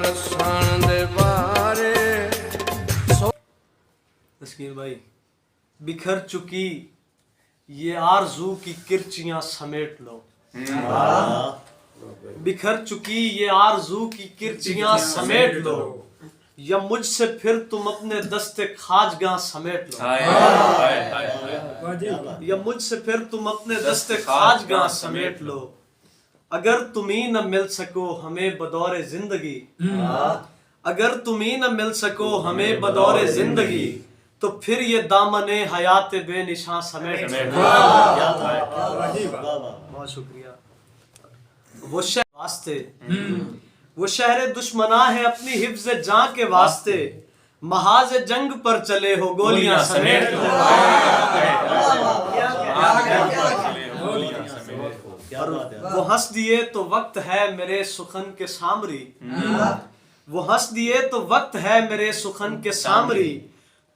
रसान दे बारे। तस्कीर भाई, बिखर चुकी ये आरज़ू की किरचियां समेट लो। बिखर चुकी ये आरज़ू की किरचियां समेट लो, या मुझसे फिर तुम अपने दस्ते खाजगां समेट लो। या मुझसे फिर तुम अपने दस्ते खाजगां समेट लो। अगर तुम ही न मिल सको हमें बदौरे जिंदगी, अगर तुम ही न मिल सको हमें बदौरे जिंदगी, तो फिर ये दामने हयात बेनिशां समेट लो। बहुत शुक्रिया। वो शहर वास्ते, वो शहर दुश्मना है अपनी हिफ्ज़ जां के वास्ते, महाज जंग पर चले हो गोलियां समेट लो। वो हंस दिए तो वक्त है मेरे सुखन के सामरी, वो हंस दिए तो वक्त है मेरे सुखन के सामरी,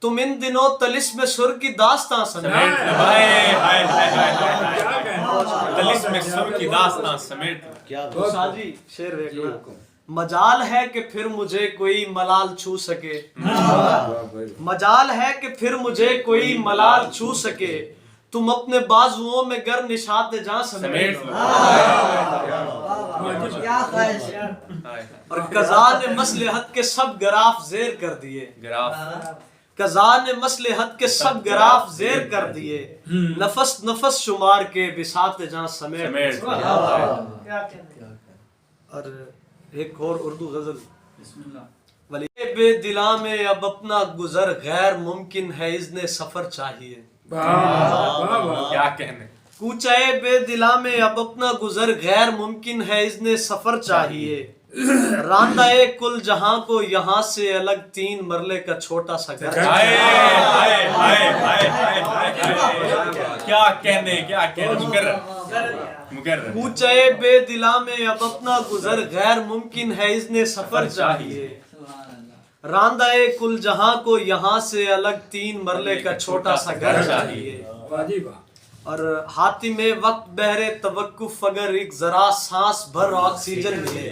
तुम इन दिनों तलिस्म सुर की दास्तां समेट लो। तलिस्म सुर की दास्तां समेट लो। साजी शेर देखना। मजाल है कि फिर मुझे कोई मलाल छू सके, मजाल है कि फिर मुझे कोई मलाल छू सके, तुम अपने बाजुओं में गर निशात जां समेट लो। और कज़ा ने मसलहत के सब गराफ जेर कर दिए, कज़ा ने मसलहत के सब गराफ जेर कर दिए, नफस नफस शुमार के बिसात जां समेट लो। और एक और उर्दू गजल। वली बेदिला में अब अपना गुजर गैर मुमकिन है, इज़्ने सफर चाहिए। क्या कहने। कूचाए बेदिला में अब अपना गुजर गैर मुमकिन है, इज़्ने सफर चाहिए। रांदाए कुल जहां को यहाँ से अलग 3 मरले का छोटा सा घर। क्या कहने, क्या कहने। कूचाए बेदिला में अब अपना गुजर गैर मुमकिन है, इज़्ने सफर चाहिए। रांदाए कुल जहां को यहाँ से अलग 3 मरले का छोटा सा घर चाहिए। और हातिमे वक्त बहरे तवक्कुफ अगर एक जरा सांस भर ऑक्सीजन मिले,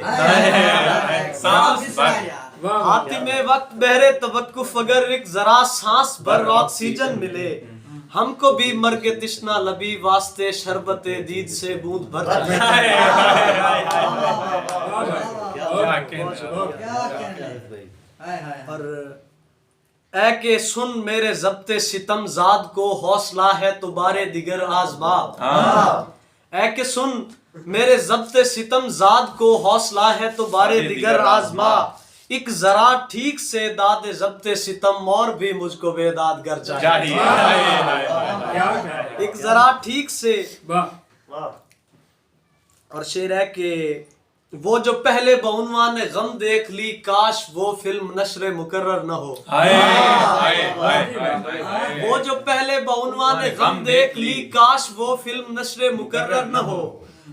हातिमे वक्त बहरे तवक्कुफ अगर एक जरा सांस भर ऑक्सीजन मिले, हमको भी मर के तिश्ना लबी वास्ते शरबते दीद से बूंद भर। और ऐ के सुन मेरे ज़ब्ते सितम ज़ाद को हौसला है तो बारे दिगर आज़मा। ऐ के सुन मेरे ज़ब्ते सितम ज़ाद को हौसला है तो बारे दिगर आज़मा, एक जरा ठीक से दाद ज़ब्ते सितम और भी मुझको बेदादगर चाहिए। एक जरा ठीक से। और शेर है कि वो जो पहले बउनवान ने गम देख ली, काश वो फिल्म नश्रे मुकर्रर न हो। वो जो पहले बउनवान ने गम देख ली, काश वो फिल्म नश्रे मुकर्रर न हो।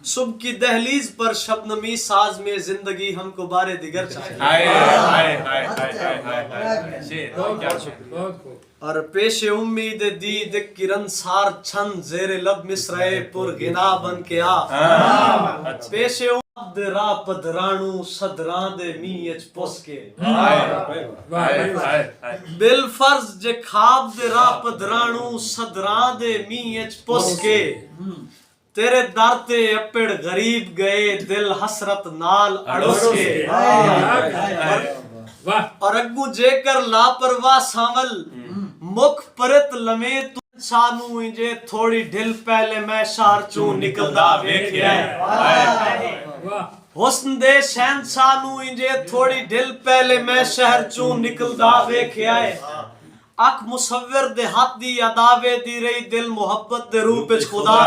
सुबह की दहलीज पर शबनमी साज में जिंदगी हमको बारे दिगर चाहिए। और पेशे उम्मीद दीद किरण सार छन जेरे लब मिसराए पुर गिना बन के आ। पेशे रा पदराणु सदरां दे मीच पोसके, बिल फर्ज जे खाब दे रा पदराणु सदरां दे मीच पोसके, तेरे दर ते अपेड़ गरीब गए दिल हसरत नाल अड़ोस के। और अग्गू जेकर लापरवाह सावल मुख परत लमे तू सानू इंजे थोड़ी ढिल पहले मैं शार चू निकलदा वेख्या। हुस्न दे शहंशाह नू इंजे थोड़ी ढिल पहले मैं शहर चू निकलदा वेख्या। अख मुसव्विर दे हाथ दी अदावे दी रही दिल मोहब्बत दे रूप विच खुदा।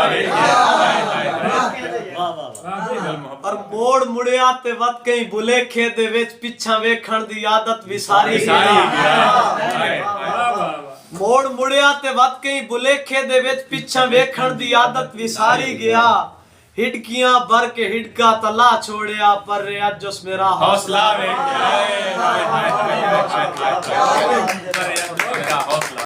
और मोड़ मुड़िया ते वत कई बुलेखे दे विच पिछा वेखण दी आदत विसारी। मोड़ मुड़िया ते वत कई बुलेखे दे विच पिछा वेखण दी आदत विसारी गया। हिडकियां भर के हिडका तला छोड़िया, पर अज उस मेरा हौसला